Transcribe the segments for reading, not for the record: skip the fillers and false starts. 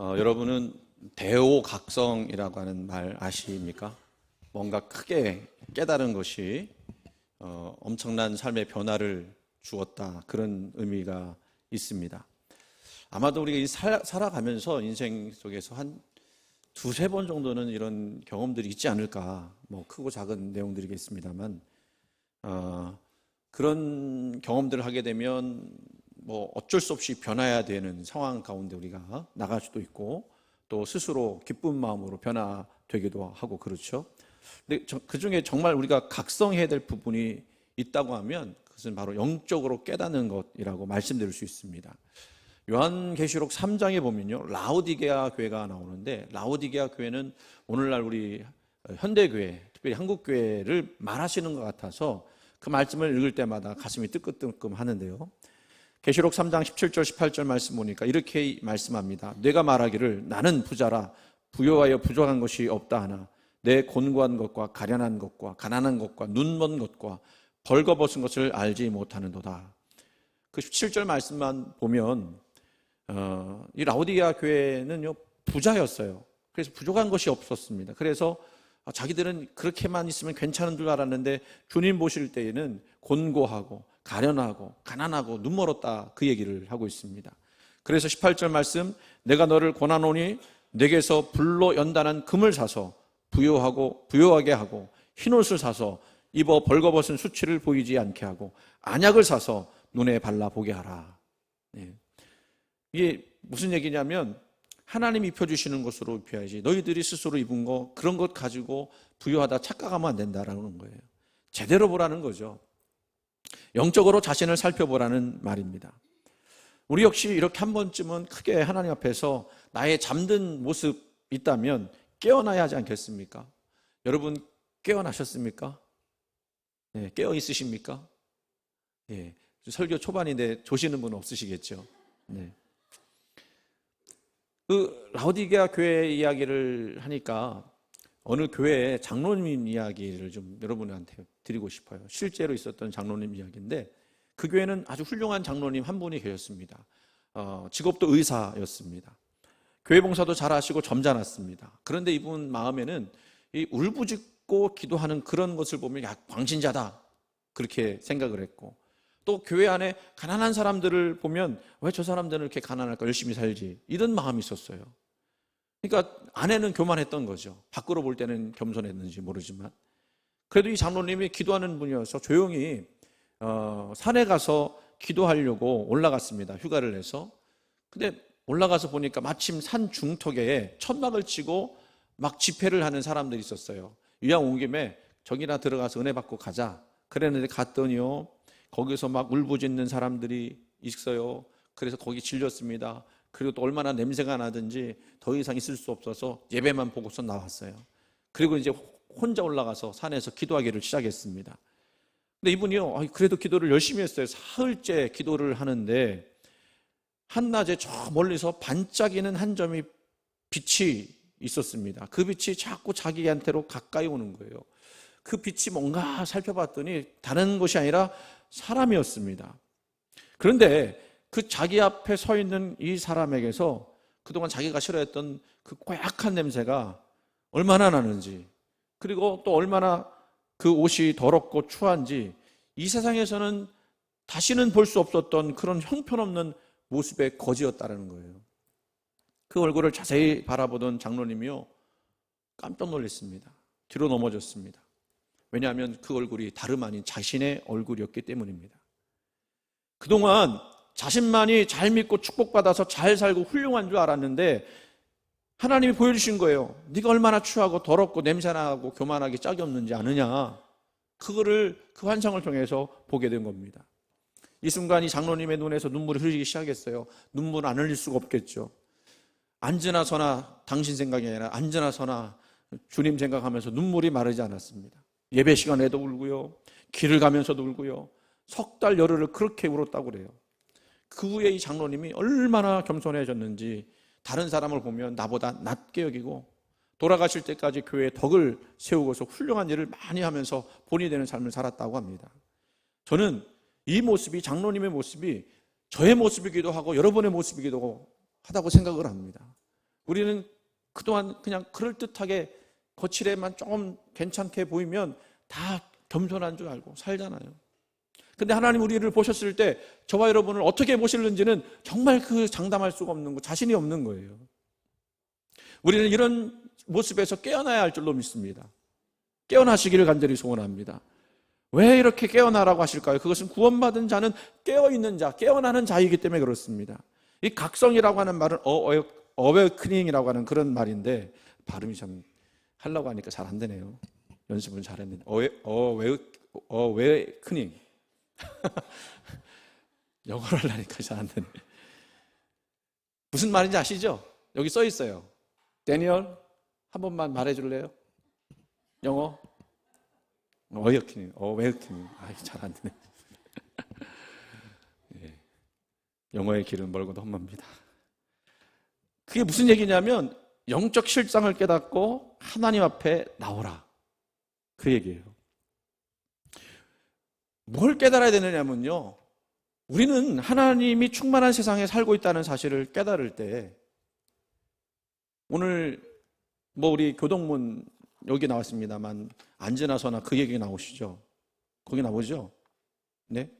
여러분은 대오각성이라고 하는 말 아십니까? 뭔가 크게 깨달은 것이 엄청난 삶의 변화를 주었다, 그런 의미가 있습니다. 아마도 우리가 살아가면서 인생 속에서 한 두세 번 정도는 이런 경험들이 있지 않을까, 뭐 크고 작은 내용들이겠습니다만, 그런 경험들을 하게 되면 뭐 어쩔 수 없이 변화해야 되는 상황 가운데 우리가 나갈 수도 있고, 또 스스로 기쁜 마음으로 변화되기도 하고 그렇죠. 근데 그 중에 정말 우리가 각성해야 될 부분이 있다고 하면 그것은 바로 영적으로 깨닫는 것이라고 말씀드릴 수 있습니다. 요한계시록 3장에 보면요, 라오디게아 교회가 나오는데, 라오디게아 교회는 오늘날 우리 현대교회, 특별히 한국교회를 말하시는 것 같아서 그 말씀을 읽을 때마다 가슴이 뜨끔뜨끔 하는데요, 계시록 3장 17절 18절 말씀 보니까 이렇게 말씀합니다. 내가 말하기를 나는 부자라 부요하여 부족한 것이 없다 하나 내 곤고한 것과 가련한 것과 가난한 것과 눈먼 것과 벌거벗은 것을 알지 못하는도다. 그 17절 말씀만 보면 이 라오디게아 교회는요, 부자였어요. 그래서 부족한 것이 없었습니다. 그래서 자기들은 그렇게만 있으면 괜찮은 줄 알았는데 주님 보실 때에는 곤고하고 가련하고 가난하고 눈멀었다, 그 얘기를 하고 있습니다. 그래서 18절 말씀, 내가 너를 권하노니 내게서 불로 연단한 금을 사서 부요하게 하고 흰옷을 사서 입어 벌거벗은 수치를 보이지 않게 하고 안약을 사서 눈에 발라보게 하라. 네. 이게 무슨 얘기냐면 하나님이 입혀주시는 것으로 입혀야지, 너희들이 스스로 입은 거 그런 것 가지고 부유하다 착각하면 안 된다라는 거예요. 제대로 보라는 거죠. 영적으로 자신을 살펴보라는 말입니다. 우리 역시 이렇게 한 번쯤은 크게 하나님 앞에서 나의 잠든 모습 있다면 깨어나야 하지 않겠습니까? 여러분 깨어나셨습니까? 네, 깨어 있으십니까? 네, 설교 초반인데 조시는 분은 없으시겠죠. 네. 그 라오디게아 교회 이야기를 하니까 어느 교회의 장로님 이야기를 좀 여러분한테 드리고 싶어요. 실제로 있었던 장로님 이야기인데, 그 교회는 아주 훌륭한 장로님 한 분이 계셨습니다. 직업도 의사였습니다. 교회 봉사도 잘하시고 점잖았습니다. 그런데 이분 마음에는 이 울부짖고 기도하는 그런 것을 보면 야, 광신자다, 그렇게 생각을 했고, 또 교회 안에 가난한 사람들을 보면 왜 저 사람들은 이렇게 가난할까, 열심히 살지, 이런 마음이 있었어요. 그러니까 안에는 교만했던 거죠. 밖으로 볼 때는 겸손했는지 모르지만. 그래도 이 장로님이 기도하는 분이어서 조용히 산에 가서 기도하려고 올라갔습니다. 휴가를 내서. 근데 올라가서 보니까 마침 산 중턱에 천막을 치고 막 집회를 하는 사람들이 있었어요. 이왕 온 김에 저기나 들어가서 은혜 받고 가자 그랬는데, 갔더니요, 거기서 막 울부짖는 사람들이 있어요. 그래서 거기 질렸습니다. 그리고 또 얼마나 냄새가 나든지 더 이상 있을 수 없어서 예배만 보고서 나왔어요. 그리고 이제 혼자 올라가서 산에서 기도하기를 시작했습니다. 근데 이분이요, 그래도 기도를 열심히 했어요. 사흘째 기도를 하는데 한낮에 저 멀리서 반짝이는 한 점이 빛이 있었습니다. 그 빛이 자꾸 자기한테로 가까이 오는 거예요. 그 빛이 뭔가 살펴봤더니 다른 것이 아니라 사람이었습니다. 그런데 그 자기 앞에 서 있는 이 사람에게서 그동안 자기가 싫어했던 그 고약한 냄새가 얼마나 나는지, 그리고 또 얼마나 그 옷이 더럽고 추한지, 이 세상에서는 다시는 볼 수 없었던 그런 형편없는 모습의 거지였다는 거예요. 그 얼굴을 자세히 바라보던 장로님이요, 깜짝 놀랐습니다. 뒤로 넘어졌습니다. 왜냐하면 그 얼굴이 다름 아닌 자신의 얼굴이었기 때문입니다. 그동안 자신만이 잘 믿고 축복받아서 잘 살고 훌륭한 줄 알았는데 하나님이 보여주신 거예요. 네가 얼마나 추하고 더럽고 냄새나고 교만하기 짝이 없는지 아느냐. 그거를, 그 환상을 통해서 보게 된 겁니다. 이 순간 이 장로님의 눈에서 눈물이 흐르기 시작했어요. 눈물 안 흘릴 수가 없겠죠. 앉으나 서나 당신 생각이 아니라 앉으나 서나 주님 생각하면서 눈물이 마르지 않았습니다. 예배 시간에도 울고요, 길을 가면서도 울고요, 석 달 열흘을 그렇게 울었다고 그래요. 그 후에 이 장로님이 얼마나 겸손해졌는지 다른 사람을 보면 나보다 낮게 여기고 돌아가실 때까지 교회에 덕을 세우고서 훌륭한 일을 많이 하면서 본이 되는 삶을 살았다고 합니다. 저는 이 모습이, 장로님의 모습이 저의 모습이기도 하고 여러분의 모습이기도 하다고 생각을 합니다. 우리는 그동안 그냥 그럴듯하게 거칠에만 조금 괜찮게 보이면 다 겸손한 줄 알고 살잖아요. 근데 하나님 우리를 보셨을 때 저와 여러분을 어떻게 보시는지는 정말 그 장담할 수가 없는 거, 자신이 없는 거예요. 우리는 이런 모습에서 깨어나야 할 줄로 믿습니다. 깨어나시기를 간절히 소원합니다. 왜 이렇게 깨어나라고 하실까요? 그것은 구원받은 자는 깨어있는 자, 깨어나는 자이기 때문에 그렇습니다. 이 각성이라고 하는 말은 어웨이크닝이라고 하는 그런 말인데 발음이 참 하려고 하니까 잘 안 되네요. 연습은 잘했는데 어웨이크닝 영어를 하려니까 잘 안 되네. 무슨 말인지 아시죠? 여기 써 있어요. 데니얼 한 번만 말해줄래요? 영어? 어웨이크닝. 잘 안 되네. 예. 영어의 길은 멀고도 험합니다. 그게 무슨 얘기냐면 영적 실상을 깨닫고 하나님 앞에 나오라, 그 얘기예요. 뭘 깨달아야 되느냐면요, 우리는 하나님이 충만한 세상에 살고 있다는 사실을 깨달을 때, 오늘 우리 교동문 여기 나왔습니다만 안지나서나 그 얘기 나오시죠? 거기 나오죠? 네?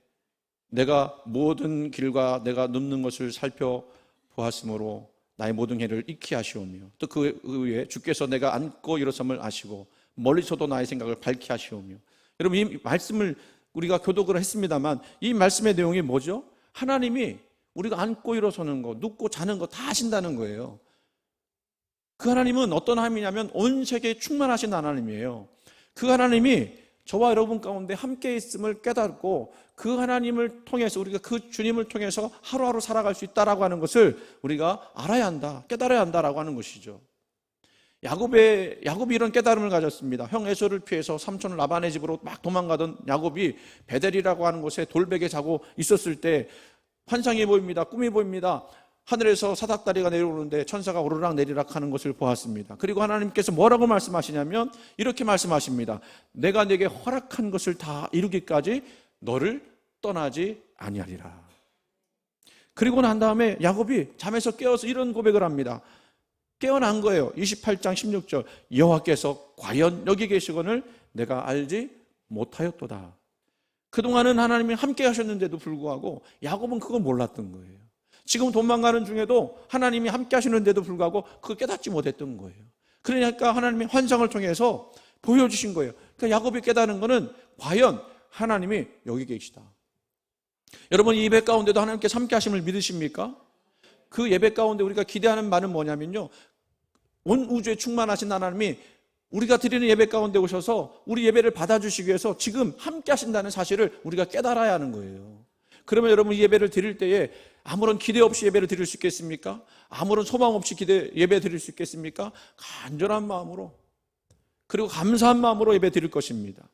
내가 모든 길과 내가 눕는 것을 살펴보았으므로 나의 모든 해를 익히 하시오며, 또 그 위에 주께서 내가 앉고 일어섬을 아시고 멀리서도 나의 생각을 밝히 하시오며. 여러분, 이 말씀을 우리가 교독을 했습니다만 이 말씀의 내용이 뭐죠? 하나님이 우리가 앉고 일어서는 거, 눕고 자는 거 다 하신다는 거예요. 그 하나님은 어떤 하나님이냐면 온 세계에 충만하신 하나님이에요. 그 하나님이 저와 여러분 가운데 함께 있음을 깨닫고 그 하나님을 통해서 우리가 그 주님을 통해서 하루하루 살아갈 수 있다라고 하는 것을 우리가 알아야 한다, 깨달아야 한다라고 하는 것이죠. 야곱이 이런 깨달음을 가졌습니다. 형 에서를 피해서 삼촌 라반의 집으로 막 도망가던 야곱이 베델이라고 하는 곳에 돌베개 자고 있었을 때 환상이 보입니다. 꿈이 보입니다. 하늘에서 사닥다리가 내려오는데 천사가 오르락 내리락 하는 것을 보았습니다. 그리고 하나님께서 뭐라고 말씀하시냐면 이렇게 말씀하십니다. 내가 네게 허락한 것을 다 이루기까지 너를 떠나지 아니하리라. 그리고 난 다음에 야곱이 잠에서 깨어서 이런 고백을 합니다. 깨어난 거예요. 28장 16절 여호와께서 과연 여기 계시거늘 내가 알지 못하였도다. 그동안은 하나님이 함께 하셨는데도 불구하고 야곱은 그거 몰랐던 거예요. 지금 도망가는 중에도 하나님이 함께 하시는데도 불구하고 그걸 깨닫지 못했던 거예요. 그러니까 하나님이 환상을 통해서 보여주신 거예요. 그러니까 야곱이 깨닫는 거는 과연 하나님이 여기 계시다. 여러분, 이 예배 가운데도 하나님께서 함께 하심을 믿으십니까? 그 예배 가운데 우리가 기대하는 바는 뭐냐면요, 온 우주에 충만하신 하나님이 우리가 드리는 예배 가운데 오셔서 우리 예배를 받아주시기 위해서 지금 함께 하신다는 사실을 우리가 깨달아야 하는 거예요. 그러면 여러분, 이 예배를 드릴 때에 아무런 기대 없이 예배를 드릴 수 있겠습니까? 아무런 소망 없이 예배 드릴 수 있겠습니까? 간절한 마음으로, 그리고 감사한 마음으로 예배 드릴 것입니다.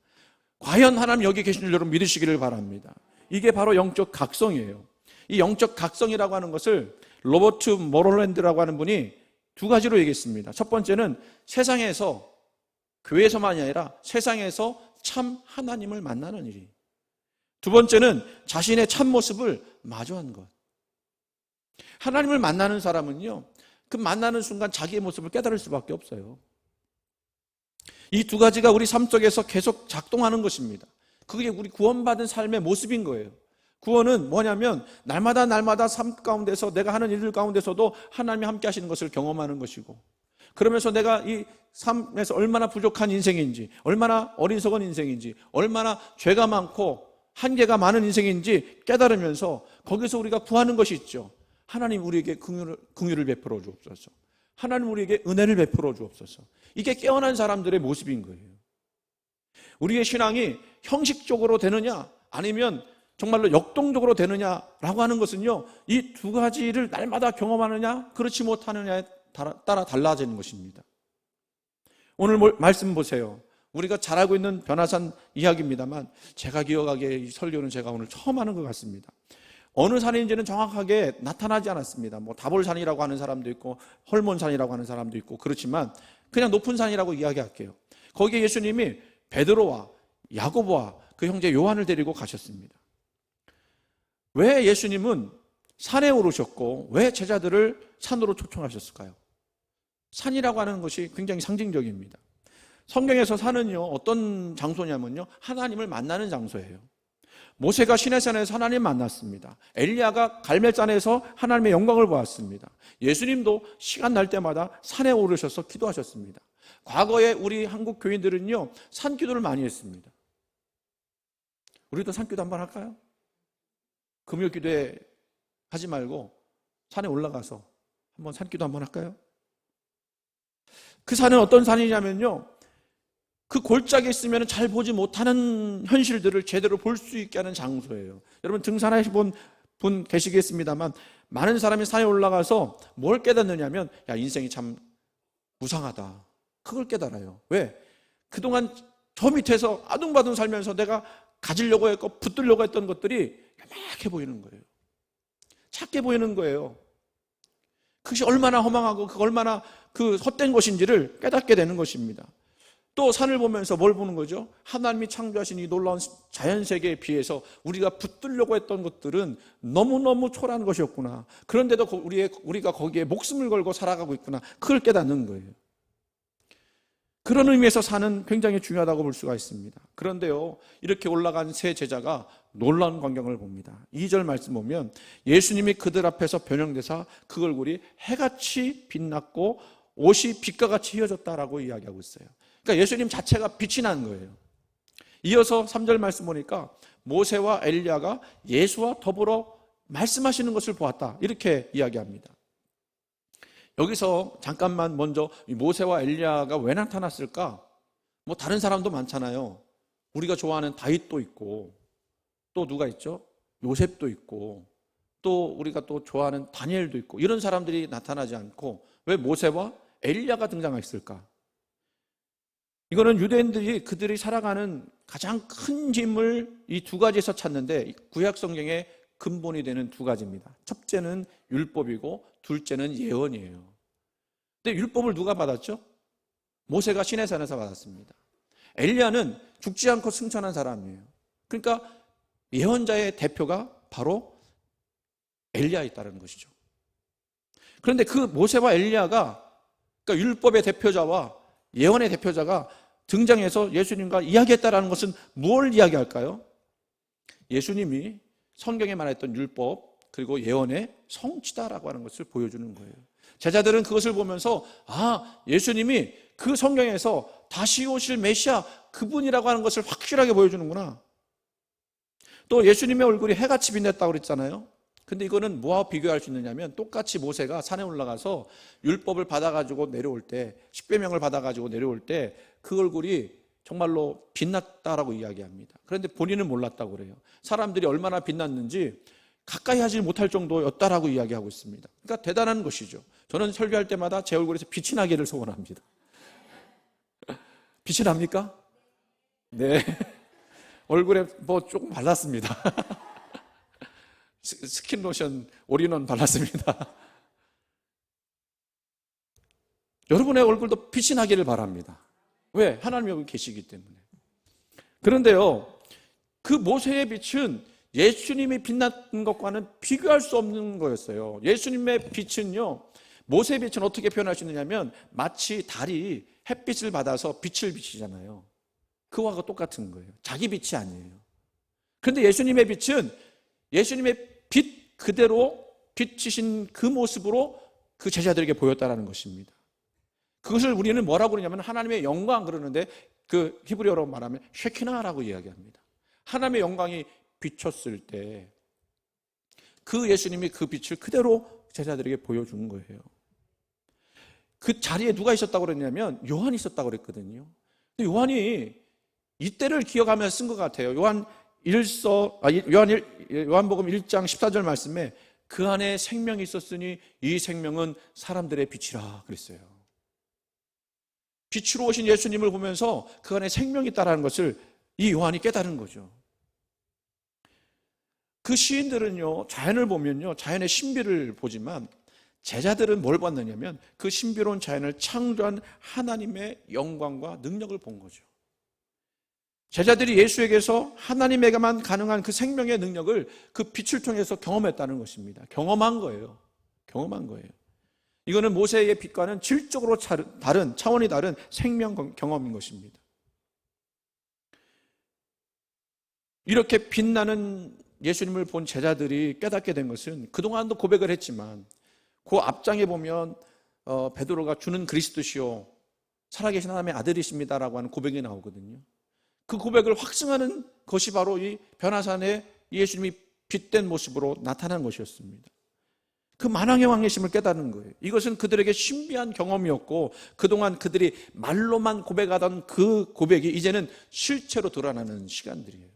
과연 하나님 여기 계신 줄 여러분 믿으시기를 바랍니다. 이게 바로 영적 각성이에요. 이 영적 각성이라고 하는 것을 로버트 모롤랜드라고 하는 분이 두 가지로 얘기했습니다. 첫 번째는 세상에서, 교회에서만이 아니라 세상에서 참 하나님을 만나는 일이. 두 번째는 자신의 참모습을 마주한 것. 하나님을 만나는 사람은요, 그 만나는 순간 자기의 모습을 깨달을 수밖에 없어요. 이 두 가지가 우리 삶 속에서 계속 작동하는 것입니다. 그게 우리 구원받은 삶의 모습인 거예요. 구원은 뭐냐면 날마다 삶 가운데서 내가 하는 일들 가운데서도 하나님이 함께 하시는 것을 경험하는 것이고, 그러면서 내가 이 삶에서 얼마나 부족한 인생인지, 얼마나 어리석은 인생인지, 얼마나 죄가 많고 한계가 많은 인생인지 깨달으면서 거기서 우리가 구하는 것이 있죠. 하나님 우리에게 긍휼을 베풀어 주옵소서. 하나님 우리에게 은혜를 베풀어 주옵소서. 이게 깨어난 사람들의 모습인 거예요. 우리의 신앙이 형식적으로 되느냐 아니면 정말로 역동적으로 되느냐라고 하는 것은요, 이 두 가지를 날마다 경험하느냐 그렇지 못하느냐에 따라 달라지는 것입니다. 오늘 말씀 보세요. 우리가 잘 알고 있는 변화산 이야기입니다만 제가 기억하기에 이 설교는 제가 오늘 처음 하는 것 같습니다. 어느 산인지는 정확하게 나타나지 않았습니다. 다볼산이라고 하는 사람도 있고 헐몬산이라고 하는 사람도 있고 그렇지만 그냥 높은 산이라고 이야기할게요. 거기에 예수님이 베드로와 야고보와 그 형제 요한을 데리고 가셨습니다. 왜 예수님은 산에 오르셨고 왜 제자들을 산으로 초청하셨을까요? 산이라고 하는 것이 굉장히 상징적입니다. 성경에서 산은요, 어떤 장소냐면요, 하나님을 만나는 장소예요. 모세가 시내산에서 하나님 만났습니다. 엘리야가 갈멜산에서 하나님의 영광을 보았습니다. 예수님도 시간 날 때마다 산에 오르셔서 기도하셨습니다. 과거에 우리 한국 교인들은요, 산기도를 많이 했습니다. 우리도 산기도 한번 할까요? 금요 기도에 하지 말고 산에 올라가서 한번 산기도 한번 할까요? 그 산은 어떤 산이냐면요, 그 골짜기에 있으면 잘 보지 못하는 현실들을 제대로 볼 수 있게 하는 장소예요. 여러분 등산하신 분 계시겠습니다만, 많은 사람이 산에 올라가서 뭘 깨닫느냐면, 야, 인생이 참 무상하다. 그걸 깨달아요. 왜? 그동안 저 밑에서 아둥바둥 살면서 내가 가지려고 했고 붙들려고 했던 것들이 요만하게 보이는 거예요. 작게 보이는 거예요. 그것이 얼마나 허망하고 그 얼마나 그 헛된 것인지를 깨닫게 되는 것입니다. 또 산을 보면서 뭘 보는 거죠? 하나님이 창조하신 이 놀라운 자연세계에 비해서 우리가 붙들려고 했던 것들은 너무너무 초라한 것이었구나. 그런데도 우리가 거기에 목숨을 걸고 살아가고 있구나. 그걸 깨닫는 거예요. 그런 의미에서 산은 굉장히 중요하다고 볼 수가 있습니다. 그런데요, 이렇게 올라간 세 제자가 놀라운 광경을 봅니다. 2절 말씀 보면 예수님이 그들 앞에서 변형되사 그 얼굴이 해같이 빛났고 옷이 빛과 같이 휘어졌다라고 이야기하고 있어요. 그러니까 예수님 자체가 빛이 난 거예요. 이어서 3절 말씀 보니까 모세와 엘리야가 예수와 더불어 말씀하시는 것을 보았다, 이렇게 이야기합니다. 여기서 잠깐만 먼저 모세와 엘리야가 왜 나타났을까? 뭐 다른 사람도 많잖아요. 우리가 좋아하는 다윗도 있고, 또 누가 있죠? 요셉도 있고, 또 우리가 또 좋아하는 다니엘도 있고, 이런 사람들이 나타나지 않고 왜 모세와 엘리야가 등장했을까? 이거는 유대인들이 그들이 살아가는 가장 큰 짐을 이 두 가지에서 찾는데, 구약 성경의 근본이 되는 두 가지입니다. 첫째는 율법이고 둘째는 예언이에요. 근데 율법을 누가 받았죠? 모세가 시내산에서 받았습니다. 엘리야는 죽지 않고 승천한 사람이에요. 그러니까 예언자의 대표가 바로 엘리야였다는 것이죠. 그런데 그 모세와 엘리야가, 그러니까 율법의 대표자와 예언의 대표자가 등장해서 예수님과 이야기했다는 것은 뭘 이야기할까요? 예수님이 성경에 말했던 율법 그리고 예언의 성취다라고 하는 것을 보여주는 거예요. 제자들은 그것을 보면서, 아, 예수님이 그 성경에서 다시 오실 메시아 그분이라고 하는 것을 확실하게 보여주는구나. 또 예수님의 얼굴이 해같이 빛냈다고 그랬잖아요. 근데 이거는 뭐와 비교할 수 있느냐면, 똑같이 모세가 산에 올라가서 율법을 받아가지고 내려올 때, 십계명을 받아가지고 내려올 때 그 얼굴이 정말로 빛났다라고 이야기합니다. 그런데 본인은 몰랐다고 그래요. 사람들이 얼마나 빛났는지 가까이 하지 못할 정도였다라고 이야기하고 있습니다. 그러니까 대단한 것이죠. 저는 설교할 때마다 제 얼굴에서 빛이 나기를 소원합니다. 빛이 납니까? 네. 얼굴에 뭐 조금 발랐습니다. 스킨로션 올인원 발랐습니다. 여러분의 얼굴도 빛이 나기를 바랍니다. 왜? 하나님이 여기 계시기 때문에. 그런데요, 그 모세의 빛은 예수님이 빛났던 것과는 비교할 수 없는 거였어요. 예수님의 빛은요, 모세의 빛은 어떻게 표현할 수 있느냐면, 마치 달이 햇빛을 받아서 빛을 비치잖아요. 그와 똑같은 거예요. 자기 빛이 아니에요. 그런데 예수님의 빛은 예수님의 빛 그대로 비치신 그 모습으로 그 제자들에게 보였다는 것입니다. 그것을 우리는 뭐라고 그러냐면 하나님의 영광 그러는데, 그 히브리어로 말하면 쉐키나라고 이야기합니다. 하나님의 영광이 비쳤을 때 그 예수님이 그 빛을 그대로 제자들에게 보여준 거예요. 그 자리에 누가 있었다고 그랬냐면 요한이 있었다고 그랬거든요. 근데 요한이 이때를 기억하면서 쓴 것 같아요. 요한복음 1장 14절 말씀에 그 안에 생명이 있었으니 이 생명은 사람들의 빛이라 그랬어요. 빛으로 오신 예수님을 보면서 그 안에 생명이 있다는 것을 이 요한이 깨달은 거죠. 그 시인들은요, 자연을 보면요, 자연의 신비를 보지만 제자들은 뭘 봤느냐면 그 신비로운 자연을 창조한 하나님의 영광과 능력을 본 거죠. 제자들이 예수에게서 하나님에게만 가능한 그 생명의 능력을 그 빛을 통해서 경험했다는 것입니다. 경험한 거예요. 이거는 모세의 빛과는 질적으로 다른, 차원이 다른 생명 경험인 것입니다. 이렇게 빛나는 예수님을 본 제자들이 깨닫게 된 것은 그동안도 고백을 했지만 그 앞장에 보면 베드로가 주는 그리스도시요 살아계신 하나님의 아들이십니다라고 하는 고백이 나오거든요. 그 고백을 확증하는 것이 바로 이 변화산에 예수님이 빛된 모습으로 나타난 것이었습니다. 그 만왕의 왕이심을 깨닫는 거예요. 이것은 그들에게 신비한 경험이었고 그동안 그들이 말로만 고백하던 그 고백이 이제는 실체로 드러나는 시간들이에요.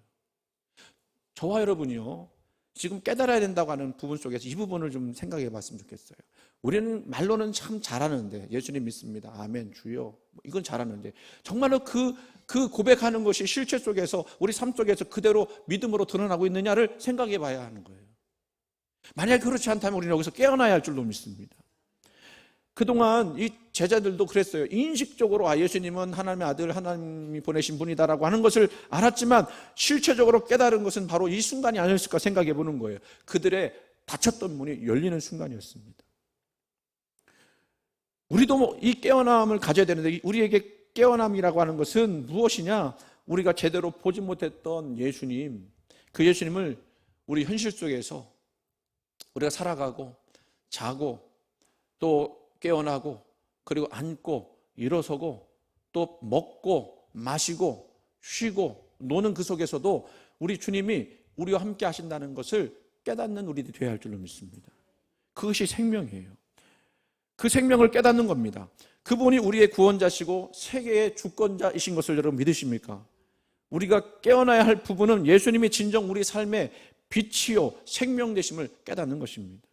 저와 여러분이요, 지금 깨달아야 된다고 하는 부분 속에서 이 부분을 좀 생각해 봤으면 좋겠어요. 우리는 말로는 참 잘하는데, 예수님 믿습니다, 아멘, 주여, 이건 잘하는데 정말로 그 고백하는 것이 실체 속에서 우리 삶 속에서 그대로 믿음으로 드러나고 있느냐를 생각해 봐야 하는 거예요. 만약 그렇지 않다면 우리는 여기서 깨어나야 할 줄로 믿습니다. 그동안 이 제자들도 그랬어요. 인식적으로 예수님은 하나님의 아들, 하나님이 보내신 분이다라고 하는 것을 알았지만 실체적으로 깨달은 것은 바로 이 순간이 아니었을까 생각해 보는 거예요. 그들의 닫혔던 문이 열리는 순간이었습니다. 우리도 이 깨어남을 가져야 되는데, 우리에게 깨어남이라고 하는 것은 무엇이냐? 우리가 제대로 보지 못했던 예수님, 그 예수님을 우리 현실 속에서 우리가 살아가고 자고 또 깨어나고 그리고 앉고 일어서고 또 먹고 마시고 쉬고 노는 그 속에서도 우리 주님이 우리와 함께 하신다는 것을 깨닫는 우리들이 되어야 할 줄로 믿습니다. 그것이 생명이에요. 그 생명을 깨닫는 겁니다. 그분이 우리의 구원자시고 세계의 주권자이신 것을 여러분 믿으십니까? 우리가 깨어나야 할 부분은 예수님이 진정 우리 삶의 빛이요 생명 되심을 깨닫는 것입니다.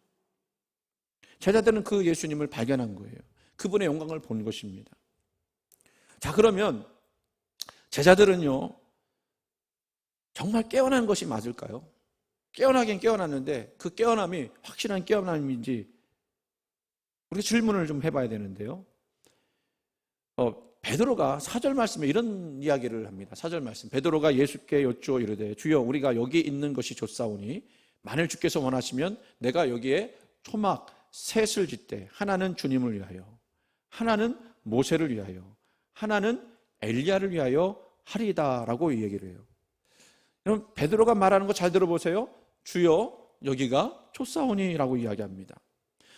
제자들은 그 예수님을 발견한 거예요. 그분의 영광을 본 것입니다. 자, 그러면 제자들은요 정말 깨어난 것이 맞을까요? 깨어나긴 깨어났는데 그 깨어남이 확실한 깨어남인지 우리가 질문을 좀 해봐야 되는데요. 베드로가 4절 말씀에 이런 이야기를 합니다. 4절 말씀, 베드로가 예수께 여쭈어 이르되 주여 우리가 여기 있는 것이 좋사오니 만일 주께서 원하시면 내가 여기에 초막 셋을 짓되 하나는 주님을 위하여, 하나는 모세를 위하여, 하나는 엘리야를 위하여 하리다라고 얘기를 해요. 여러분, 베드로가 말하는 거 잘 들어보세요. 주여 여기가 좋사오니라고 이야기합니다.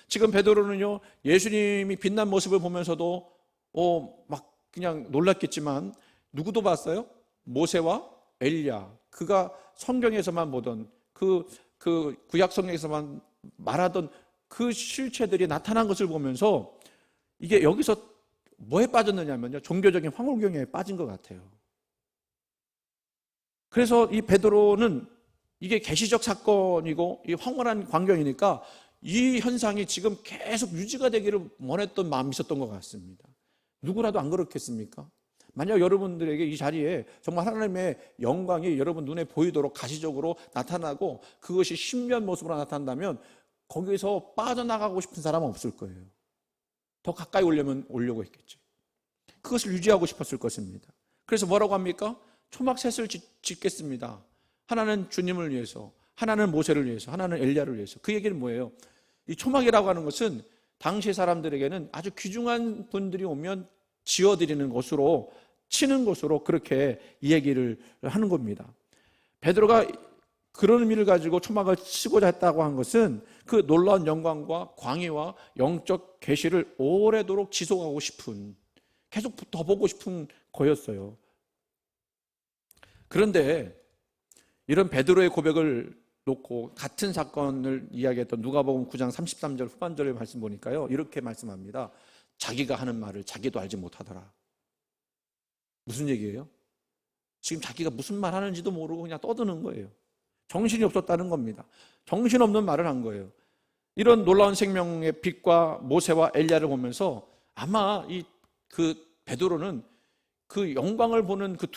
지금 베드로는요 예수님이 빛난 모습을 보면서도 막 그냥 놀랐겠지만 누구도 봤어요? 모세와 엘리야, 그가 성경에서만 보던 그 구약 성경에서만 말하던 그 실체들이 나타난 것을 보면서 이게 여기서 뭐에 빠졌느냐면요 종교적인 황홀경에 빠진 것 같아요. 그래서 이 베드로는 이게 계시적 사건이고 이 황홀한 광경이니까 이 현상이 지금 계속 유지가 되기를 원했던 마음이 있었던 것 같습니다. 누구라도 안 그렇겠습니까? 만약 여러분들에게 이 자리에 정말 하나님의 영광이 여러분 눈에 보이도록 가시적으로 나타나고 그것이 신비한 모습으로 나타난다면 거기서 빠져나가고 싶은 사람은 없을 거예요. 더 가까이 오려고 했겠죠. 그것을 유지하고 싶었을 것입니다. 그래서 뭐라고 합니까? 초막셋을 짓겠습니다. 하나는 주님을 위해서, 하나는 모세를 위해서, 하나는 엘리야를 위해서. 그 얘기는 뭐예요? 이 초막이라고 하는 것은 당시 사람들에게는 아주 귀중한 분들이 오면 지어드리는 것으로, 치는 것으로 그렇게 이 얘기를 하는 겁니다. 베드로가 그런 의미를 가지고 초막을 치고자 했다고 한 것은 그 놀라운 영광과 광의와 영적 계시를 오래도록 지속하고 싶은, 계속 더 보고 싶은 거였어요. 그런데 이런 베드로의 고백을 놓고 같은 사건을 이야기했던 누가복음 9장 33절 후반절의 말씀 보니까요 이렇게 말씀합니다. 자기가 하는 말을 자기도 알지 못하더라. 무슨 얘기예요? 지금 자기가 무슨 말 하는지도 모르고 그냥 떠드는 거예요. 정신이 없었다는 겁니다. 정신없는 말을 한 거예요. 이런 놀라운 생명의 빛과 모세와 엘리야를 보면서 아마 그 베드로는 그 영광을 보는 그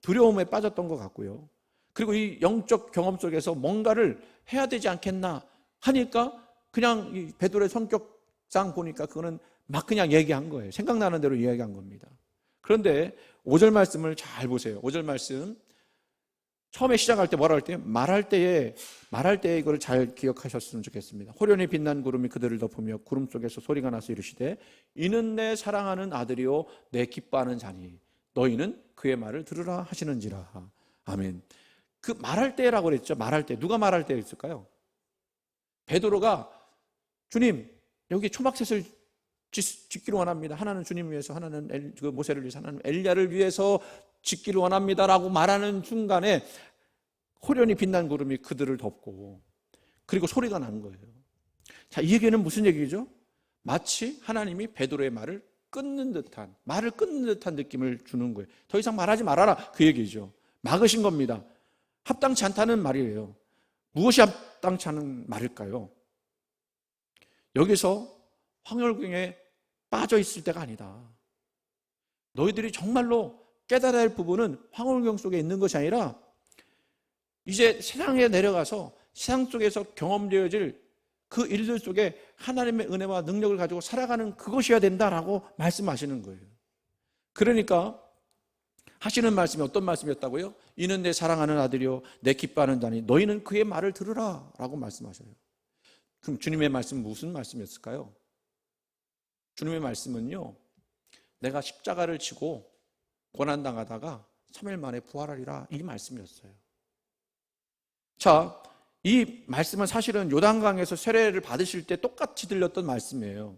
두려움에 빠졌던 것 같고요. 그리고 이 영적 경험 속에서 뭔가를 해야 되지 않겠나 하니까 그냥 이 베드로의 성격상 보니까 그거는 막 그냥 얘기한 거예요. 생각나는 대로 이야기한 겁니다. 그런데 5절 말씀을 잘 보세요. 5절 말씀, 처음에 시작할 때 뭐라 할 때? 말할 때에 이걸 잘 기억하셨으면 좋겠습니다. 호련히 빛난 구름이 그들을 덮으며 구름 속에서 소리가 나서 이르시되 이는 내 사랑하는 아들이요 내 기뻐하는 자니 너희는 그의 말을 들으라 하시는지라. 아멘. 그 말할 때라고 그랬죠. 말할 때. 누가 말할 때였을까요? 베드로가 주님 여기 초막셋을 짓기를 원합니다. 하나는 주님 위해서, 하나는 모세를 위해서, 하나는 엘리야를 위해서 짓기를 원합니다라고 말하는 순간에 호련히 빛난 구름이 그들을 덮고 그리고 소리가 난 거예요. 자, 이 얘기는 무슨 얘기죠? 마치 하나님이 베드로의 말을 끊는 듯한 느낌을 주는 거예요. 더 이상 말하지 말아라 그 얘기죠. 막으신 겁니다. 합당치 않다는 말이에요. 무엇이 합당치 않은 말일까요? 여기서 황홀경에 빠져 있을 때가 아니다. 너희들이 정말로 깨달아야 할 부분은 황홀경 속에 있는 것이 아니라 이제 세상에 내려가서 세상 속에서 경험되어질 그 일들 속에 하나님의 은혜와 능력을 가지고 살아가는 그것이어야 된다라고 말씀하시는 거예요. 그러니까 하시는 말씀이 어떤 말씀이었다고요? 이는 내 사랑하는 아들이요 내 기뻐하는 자니 너희는 그의 말을 들으라 라고 말씀하셔요. 그럼 주님의 말씀은 무슨 말씀이었을까요? 주님의 말씀은요, 내가 십자가를 지고 고난당하다가 3일 만에 부활하리라 이 말씀이었어요. 자, 이 말씀은 사실은 요단강에서 세례를 받으실 때 똑같이 들렸던 말씀이에요.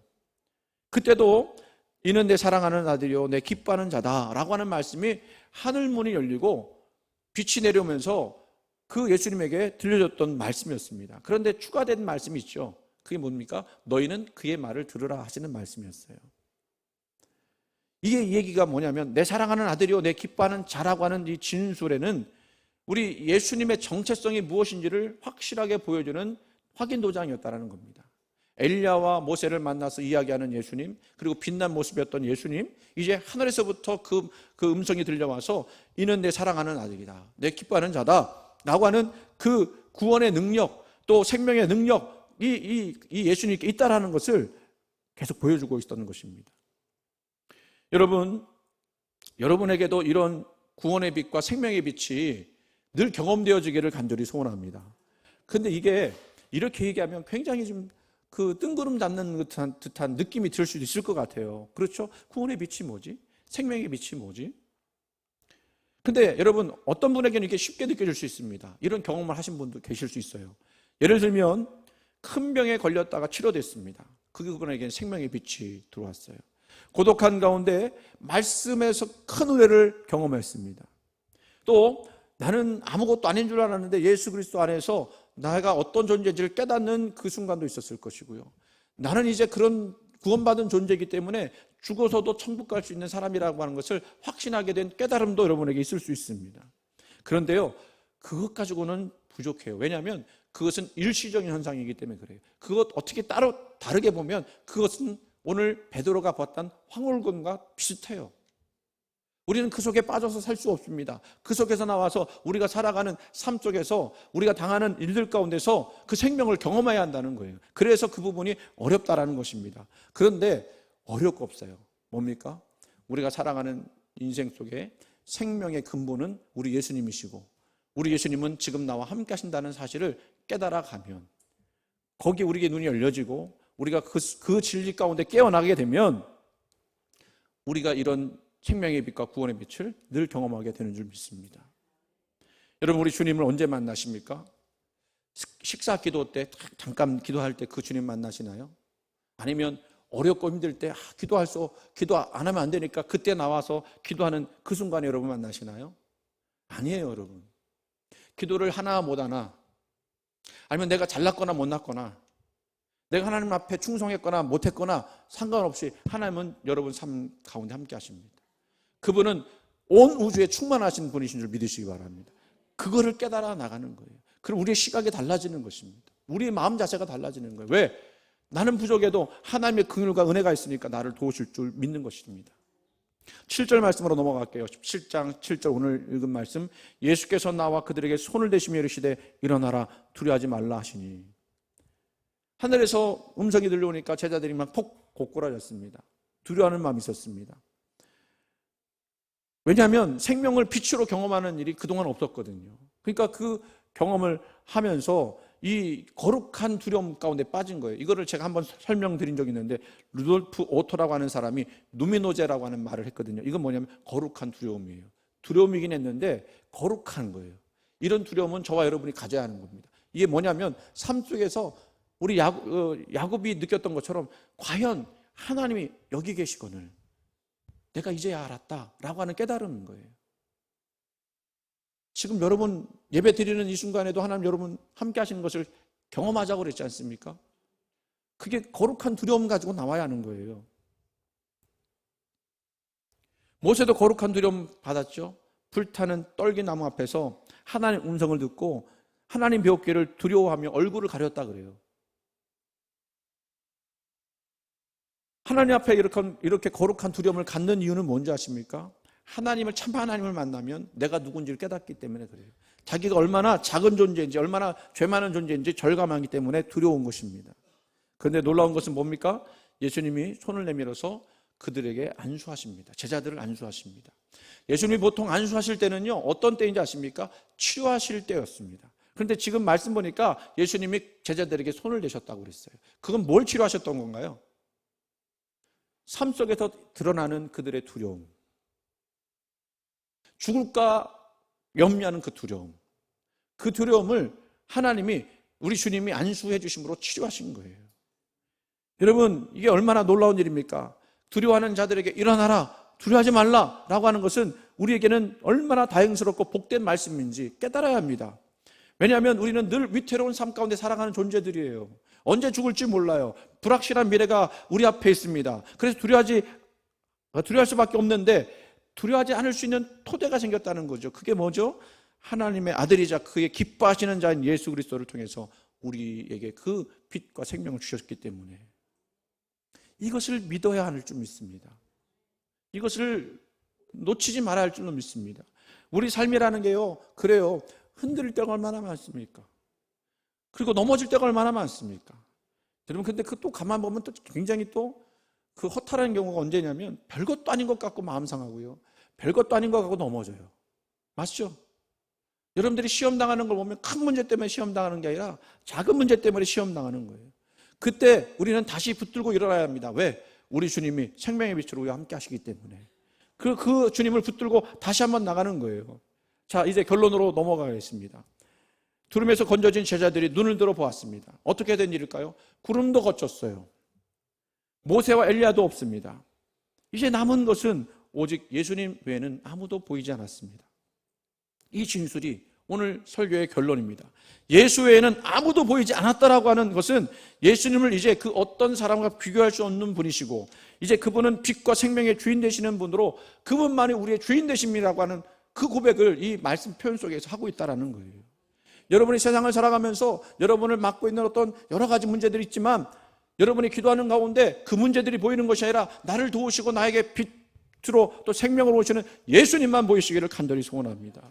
그때도 이는 내 사랑하는 아들이요 내 기뻐하는 자다라고 하는 말씀이 하늘문이 열리고 빛이 내려오면서 그 예수님에게 들려줬던 말씀이었습니다. 그런데 추가된 말씀이 있죠. 그게 뭡니까? 너희는 그의 말을 들으라 하시는 말씀이었어요. 이게 이 얘기가 뭐냐면 내 사랑하는 아들이요 내 기뻐하는 자라고 하는 이 진술에는 우리 예수님의 정체성이 무엇인지를 확실하게 보여주는 확인 도장이었다는 겁니다. 엘리야와 모세를 만나서 이야기하는 예수님, 그리고 빛난 모습이었던 예수님, 이제 하늘에서부터 그 음성이 들려와서 이는 내 사랑하는 아들이다, 내 기뻐하는 자다 라고 하는 그 구원의 능력, 또 생명의 능력, 이 예수님께 있다라는 것을 계속 보여주고 있었던 것입니다. 여러분에게도 이런 구원의 빛과 생명의 빛이 늘 경험되어지기를 간절히 소원합니다. 근데 이게 이렇게 얘기하면 굉장히 좀 그 뜬구름 잡는 듯한 느낌이 들 수도 있을 것 같아요. 그렇죠? 구원의 빛이 뭐지? 생명의 빛이 뭐지? 근데 여러분, 어떤 분에게는 이게 쉽게 느껴질 수 있습니다. 이런 경험을 하신 분도 계실 수 있어요. 예를 들면 큰 병에 걸렸다가 치료됐습니다. 그분에게는 생명의 빛이 들어왔어요. 고독한 가운데 말씀에서 큰 은혜를 경험했습니다. 또 나는 아무것도 아닌 줄 알았는데 예수 그리스도 안에서 내가 어떤 존재인지를 깨닫는 그 순간도 있었을 것이고요. 나는 이제 그런 구원받은 존재이기 때문에 죽어서도 천국 갈 수 있는 사람이라고 하는 것을 확신하게 된 깨달음도 여러분에게 있을 수 있습니다. 그런데요, 그것 가지고는 부족해요. 왜냐하면 그것은 일시적인 현상이기 때문에 그래요. 그것 어떻게 다르게 보면 그것은 오늘 베드로가 봤던 황홀경과 비슷해요. 우리는 그 속에 빠져서 살 수 없습니다. 그 속에서 나와서 우리가 살아가는 삶 속에서 우리가 당하는 일들 가운데서 그 생명을 경험해야 한다는 거예요. 그래서 그 부분이 어렵다라는 것입니다. 그런데 어려울 거 없어요. 뭡니까? 우리가 살아가는 인생 속에 생명의 근본은 우리 예수님이시고 우리 예수님은 지금 나와 함께 하신다는 사실을 깨달아 가면 거기에 우리에게 눈이 열려지고 우리가 그 진리 가운데 깨어나게 되면 우리가 이런 생명의 빛과 구원의 빛을 늘 경험하게 되는 줄 믿습니다. 여러분, 우리 주님을 언제 만나십니까? 식사 기도 때 잠깐 기도할 때 그 주님 만나시나요? 아니면 어렵고 힘들 때 기도 안 하면 안 되니까 그때 나와서 기도하는 그 순간에 여러분 만나시나요? 아니에요, 여러분. 기도를 하나 못 하나, 아니면 내가 잘났거나 못났거나, 내가 하나님 앞에 충성했거나 못했거나 상관없이 하나님은 여러분 삶 가운데 함께 하십니다. 그분은 온 우주에 충만하신 분이신 줄 믿으시기 바랍니다. 그거를 깨달아 나가는 거예요. 그럼 우리의 시각이 달라지는 것입니다. 우리의 마음 자세가 달라지는 거예요. 왜? 나는 부족해도 하나님의 긍휼과 은혜가 있으니까 나를 도우실 줄 믿는 것입니다. 7절 말씀으로 넘어갈게요. 17장 7절 오늘 읽은 말씀, 예수께서 나와 그들에게 손을 대시며 이르시되 일어나라 두려워하지 말라 하시니. 하늘에서 음성이 들려오니까 제자들이 막 폭 고꾸라졌습니다. 두려워하는 마음이 있었습니다. 왜냐하면 생명을 빛으로 경험하는 일이 그동안 없었거든요. 그러니까 그 경험을 하면서 이 거룩한 두려움 가운데 빠진 거예요. 이거를 제가 한번 설명드린 적이 있는데, 루돌프 오토라고 하는 사람이 누미노제라고 하는 말을 했거든요. 이건 뭐냐면 거룩한 두려움이에요. 두려움이긴 했는데 거룩한 거예요. 이런 두려움은 저와 여러분이 가져야 하는 겁니다. 이게 뭐냐면 삶 속에서 우리 야곱이 느꼈던 것처럼 과연 하나님이 여기 계시거늘 내가 이제야 알았다라고 하는 깨달음인 거예요. 지금 여러분 예배 드리는 이 순간에도 하나님 여러분 함께 하시는 것을 경험하자고 그랬지 않습니까? 그게 거룩한 두려움 가지고 나와야 하는 거예요. 모세도 거룩한 두려움 받았죠. 불타는 떨기나무 앞에서 하나님 음성을 듣고 하나님 배웠기를 두려워하며 얼굴을 가렸다 그래요. 하나님 앞에 이렇게 거룩한 두려움을 갖는 이유는 뭔지 아십니까? 하나님을 참 하나님을 만나면 내가 누군지를 깨닫기 때문에 그래요. 자기가 얼마나 작은 존재인지, 얼마나 죄 많은 존재인지 절감하기 때문에 두려운 것입니다. 그런데 놀라운 것은 뭡니까? 예수님이 손을 내밀어서 그들에게 안수하십니다. 제자들을 안수하십니다. 예수님이 보통 안수하실 때는요, 어떤 때인지 아십니까? 치료하실 때였습니다. 그런데 지금 말씀 보니까 예수님이 제자들에게 손을 대셨다고 그랬어요. 그건 뭘 치료하셨던 건가요? 삶 속에서 드러나는 그들의 두려움, 죽을까 염려하는 그 두려움, 그 두려움을 하나님이, 우리 주님이 안수해 주심으로 치료하신 거예요. 여러분, 이게 얼마나 놀라운 일입니까? 두려워하는 자들에게 일어나라, 두려워하지 말라 라고 하는 것은 우리에게는 얼마나 다행스럽고 복된 말씀인지 깨달아야 합니다. 왜냐하면 우리는 늘 위태로운 삶 가운데 살아가는 존재들이에요. 언제 죽을지 몰라요. 불확실한 미래가 우리 앞에 있습니다. 그래서 두려워할 수밖에 없는데, 두려워하지 않을 수 있는 토대가 생겼다는 거죠. 그게 뭐죠? 하나님의 아들이자 그의 기뻐하시는 자인 예수 그리스도를 통해서 우리에게 그 빛과 생명을 주셨기 때문에 이것을 믿어야 할 줄 믿습니다. 이것을 놓치지 말아야 할 줄로 믿습니다. 우리 삶이라는 게요, 그래요, 흔들릴 때가 얼마나 많습니까? 그리고 넘어질 때가 얼마나 많습니까? 여러분, 근데 그 또 가만 보면 또 굉장히 또 그 허탈한 경우가 언제냐면 별것도 아닌 것 같고 마음 상하고요, 별것도 아닌 것 같고 넘어져요. 맞죠? 여러분들이 시험 당하는 걸 보면 큰 문제 때문에 시험 당하는 게 아니라 작은 문제 때문에 시험 당하는 거예요. 그때 우리는 다시 붙들고 일어나야 합니다. 왜? 우리 주님이 생명의 빛으로 우리와 함께 하시기 때문에 그 주님을 붙들고 다시 한번 나가는 거예요. 자, 이제 결론으로 넘어가겠습니다. 두름에서 건져진 제자들이 눈을 들어 보았습니다. 어떻게 된 일일까요? 구름도 걷혔어요. 모세와 엘리야도 없습니다. 이제 남은 것은 오직 예수님 외에는 아무도 보이지 않았습니다. 이 진술이 오늘 설교의 결론입니다. 예수 외에는 아무도 보이지 않았다라고 하는 것은 예수님을 이제 그 어떤 사람과 비교할 수 없는 분이시고, 이제 그분은 빛과 생명의 주인 되시는 분으로 그분만이 우리의 주인 되심이라고 하는 그 고백을 이 말씀 표현 속에서 하고 있다는 거예요. 여러분이 세상을 살아가면서 여러분을 맡고 있는 어떤 여러 가지 문제들이 있지만, 여러분이 기도하는 가운데 그 문제들이 보이는 것이 아니라 나를 도우시고 나에게 빛으로 또 생명을 오시는 예수님만 보이시기를 간절히 소원합니다.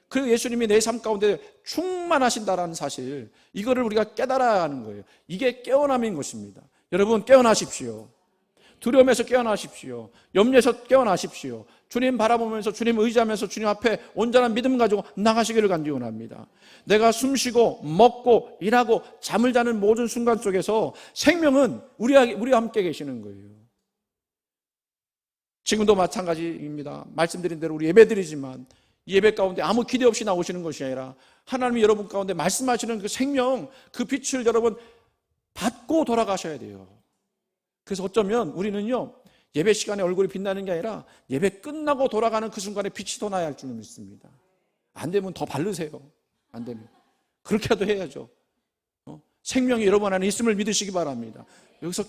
그 예수님이 내 삶 가운데 충만하신다라는 사실, 이거를 우리가 깨달아야 하는 거예요. 이게 깨어남인 것입니다. 여러분, 깨어나십시오. 두려움에서 깨어나십시오. 염려에서 깨어나십시오. 주님 바라보면서, 주님 의지하면서 주님 앞에 온전한 믿음 가지고 나가시기를 간절히 원합니다. 내가 숨쉬고 먹고 일하고 잠을 자는 모든 순간 속에서 생명은 우리와 함께 계시는 거예요. 지금도 마찬가지입니다. 말씀드린 대로 우리 예배드리지만 이 예배 가운데 아무 기대 없이 나오시는 것이 아니라 하나님이 여러분 가운데 말씀하시는 그 생명, 그 빛을 여러분 받고 돌아가셔야 돼요. 그래서 어쩌면 우리는요, 예배 시간에 얼굴이 빛나는 게 아니라 예배 끝나고 돌아가는 그 순간에 빛이 더 나야 할 줄로 믿습니다. 안 되면 더 바르세요. 안 되면 그렇게라도 해야죠. 생명이 여러분 안에 있음을 믿으시기 바랍니다. 여기서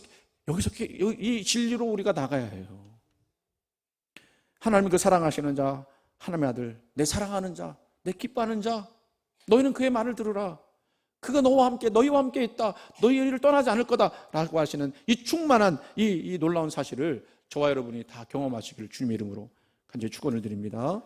이 진리로 우리가 나가야 해요. 하나님 그 사랑하시는 자, 하나님의 아들, 내 사랑하는 자, 내 기뻐하는 자, 너희는 그의 말을 들으라. 그가 너와 함께, 너희와 함께 있다. 너희를 떠나지 않을 거다라고 하시는 이 충만한 이 놀라운 사실을 저와 여러분이 다 경험하시기를 주님의 이름으로 간절히 축원을 드립니다.